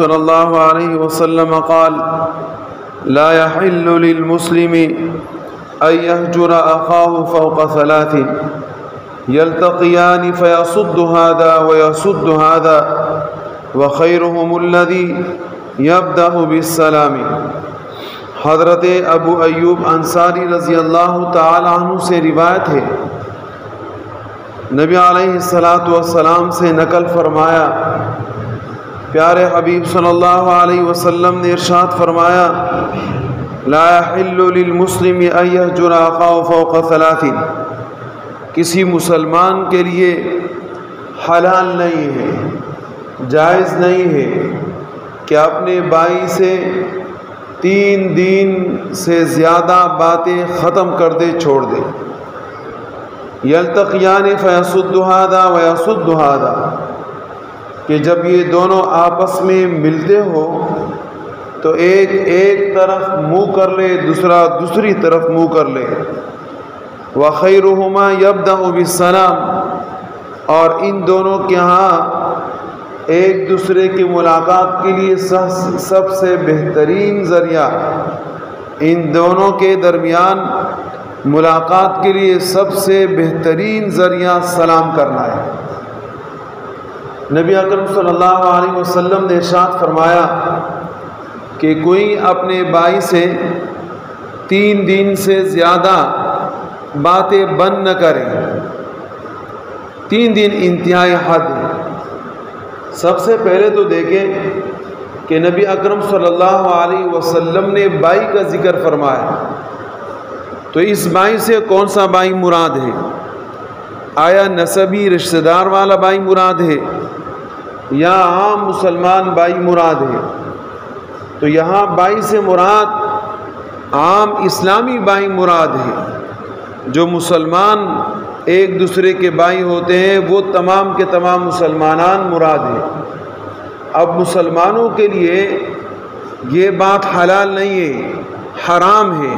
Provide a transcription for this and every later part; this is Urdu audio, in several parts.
صلی اللہ علیہ وسلم قال لا يحل للمسلم ان يهجر اخاه فوق ثلاث يلتقيان فيصد هذا ويصد هذا وخيرهم الذي يبدأ بالسلام۔ حضرت ابو ایوب انصاری رضی اللہ تعالی عنہ سے روایت ہے، نبی علیہ السلام سے نقل فرمایا، پیارے حبیب صلی اللہ علیہ وسلم نے ارشاد فرمایا، لا يحل للمسلم ان يهجر اخاه فوق ثلاث، کسی مسلمان کے لیے حلال نہیں ہے، جائز نہیں ہے کہ اپنے بھائی سے 3 دن سے زیادہ باتیں ختم کر دے، چھوڑ دے۔ یلتقیان فیصد هذا ویصد هذا، کہ جب یہ دونوں آپس میں ملتے ہو تو ایک طرف منہ کر لے، دوسرا دوسری طرف منہ کر لے۔ وَخَيْرُهُمَا يَبْدَأُ بِالسَّلَامِ، اور ان دونوں کے ہاں ایک دوسرے کی ملاقات کے لیے سب سے بہترین ذریعہ، ان دونوں کے درمیان ملاقات کے لیے سب سے بہترین ذریعہ سلام کرنا ہے۔ نبی اکرم صلی اللہ علیہ وسلم نے ارشاد فرمایا کہ کوئی اپنے بھائی سے 3 دن سے زیادہ باتیں بند نہ کرے۔ 3 دن انتہائی حد ہے۔ سب سے پہلے تو دیکھیں کہ نبی اکرم صلی اللہ علیہ وسلم نے بھائی کا ذکر فرمایا، تو اس بھائی سے کون سا بھائی مراد ہے؟ آیا نسبی رشتہ دار والا بھائی مراد ہے یا عام مسلمان بھائی مراد ہے؟ تو یہاں بھائی سے مراد عام اسلامی بھائی مراد ہے۔ جو مسلمان ایک دوسرے کے بھائی ہوتے ہیں وہ تمام کے تمام مسلمانان مراد ہیں۔ اب مسلمانوں کے لیے یہ بات حلال نہیں ہے، حرام ہے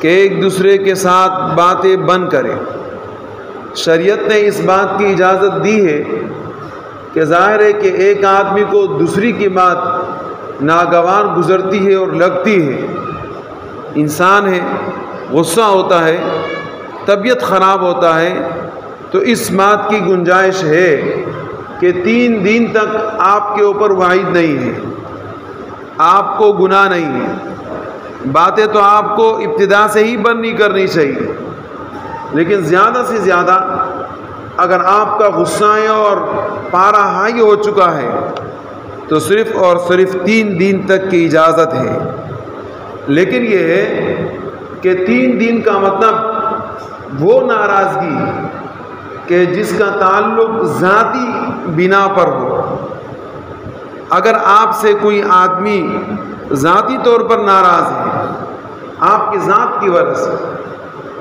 کہ ایک دوسرے کے ساتھ باتیں بند کریں۔ شریعت نے اس بات کی اجازت دی ہے کہ ظاہر ہے کہ ایک آدمی کو دوسری کی بات ناگوار گزرتی ہے اور لگتی ہے، انسان ہے، غصہ ہوتا ہے، طبیعت خراب ہوتا ہے، تو اس بات کی گنجائش ہے کہ 3 دن تک آپ کے اوپر وعید نہیں ہے، آپ کو گناہ نہیں ہے، باتیں تو آپ کو ابتدا سے ہی بند نہیں کرنی چاہیے، لیکن زیادہ سے زیادہ اگر آپ کا غصہ ہے اور پارا ہائی ہو چکا ہے تو صرف اور صرف 3 دن تک کی اجازت ہے۔ لیکن یہ ہے کہ 3 دن کا مطلب وہ ناراضگی کہ جس کا تعلق ذاتی بنا پر ہو۔ اگر آپ سے کوئی آدمی ذاتی طور پر ناراض ہے، آپ کی ذات کی وجہ سے،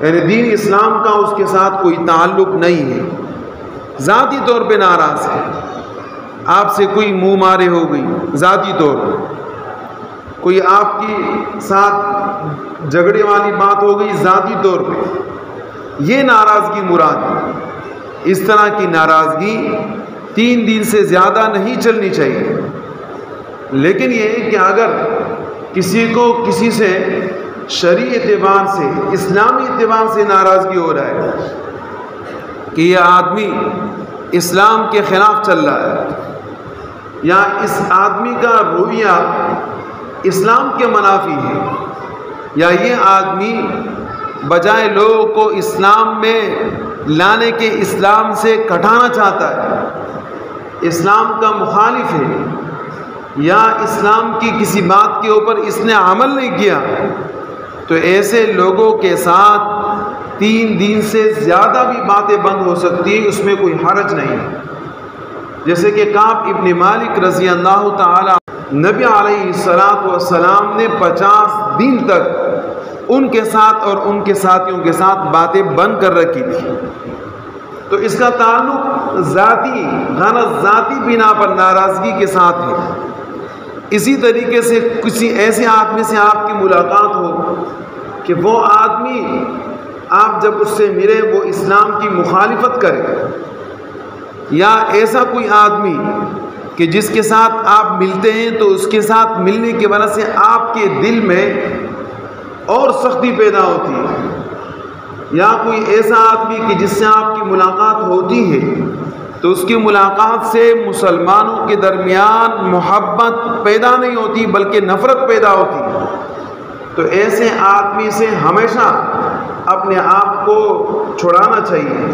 یعنی دین اسلام کا اس کے ساتھ کوئی تعلق نہیں ہے، ذاتی طور پہ ناراض ہے، آپ سے کوئی منہ مارے ہو گئی ذاتی طور پہ، کوئی آپ کی ساتھ جھگڑے والی بات ہو گئی ذاتی طور پہ، یہ ناراضگی مراد ہے۔ اس طرح کی ناراضگی 3 دن سے زیادہ نہیں چلنی چاہیے۔ لیکن یہ ہے کہ اگر کسی کو کسی سے شرعی اعتبار سے، اسلامی اعتبار سے ناراضگی ہو رہا ہے کہ یہ آدمی اسلام کے خلاف چل رہا ہے، یا اس آدمی کا رویہ اسلام کے منافی ہے، یا یہ آدمی بجائے لوگوں کو اسلام میں لانے کے اسلام سے کٹانا چاہتا ہے، اسلام کا مخالف ہے، یا اسلام کی کسی بات کے اوپر اس نے عمل نہیں کیا، تو ایسے لوگوں کے ساتھ 3 دن سے زیادہ بھی باتیں بند ہو سکتی ہیں، اس میں کوئی حرج نہیں ہے۔ جیسے کہ کعب ابن مالک رضی اللہ تعالی، نبی علیہ السلام نے 50 دن تک ان کے ساتھ اور ان کے ساتھیوں کے ساتھ باتیں بند کر رکھی تھی، تو اس کا تعلق ذاتی غرض، ذاتی بنا پر ناراضگی کے ساتھ ہے۔ اسی طریقے سے کسی ایسے آدمی سے آپ کی ملاقات ہو کہ وہ آدمی آپ جب اس سے ملے وہ اسلام کی مخالفت کرے، یا ایسا کوئی آدمی کہ جس کے ساتھ آپ ملتے ہیں تو اس کے ساتھ ملنے کی وجہ سے آپ کے دل میں اور سختی پیدا ہوتی ہے، یا کوئی ایسا آدمی کہ جس سے آپ کی ملاقات ہوتی ہے تو اس کی ملاقات سے مسلمانوں کے درمیان محبت پیدا نہیں ہوتی بلکہ نفرت پیدا ہوتی ہے، تو ایسے آدمی سے ہمیشہ اپنے آپ کو چھڑانا چاہیے،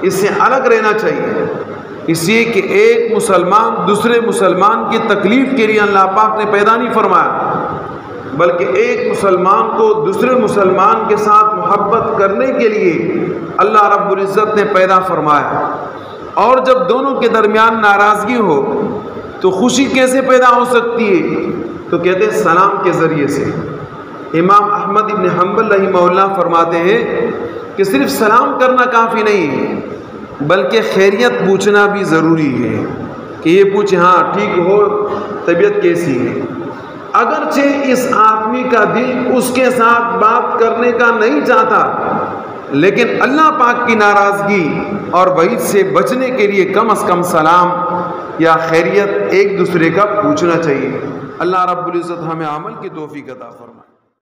اس سے الگ رہنا چاہیے، اس لیے کہ ایک مسلمان دوسرے مسلمان کی تکلیف کے لیے اللہ پاک نے پیدا نہیں فرمایا، بلکہ ایک مسلمان کو دوسرے مسلمان کے ساتھ محبت کرنے کے لیے اللہ رب العزت نے پیدا فرمایا۔ اور جب دونوں کے درمیان ناراضگی ہو تو خوشی کیسے پیدا ہو سکتی ہے؟ تو کہتے ہیں سلام کے ذریعے سے۔ امام احمد بن حنبل رحمہ اللہ فرماتے ہیں کہ صرف سلام کرنا کافی نہیں ہے بلکہ خیریت پوچھنا بھی ضروری ہے، کہ یہ پوچھے ہاں ٹھیک ہو، طبیعت کیسی ہے، اگرچہ اس آدمی کا دل اس کے ساتھ بات کرنے کا نہیں چاہتا، لیکن اللہ پاک کی ناراضگی اور وعید سے بچنے کے لیے کم از کم سلام یا خیریت ایک دوسرے کا پوچھنا چاہیے۔ اللہ رب العزت ہمیں عمل کی توفیق عطا فرمائے۔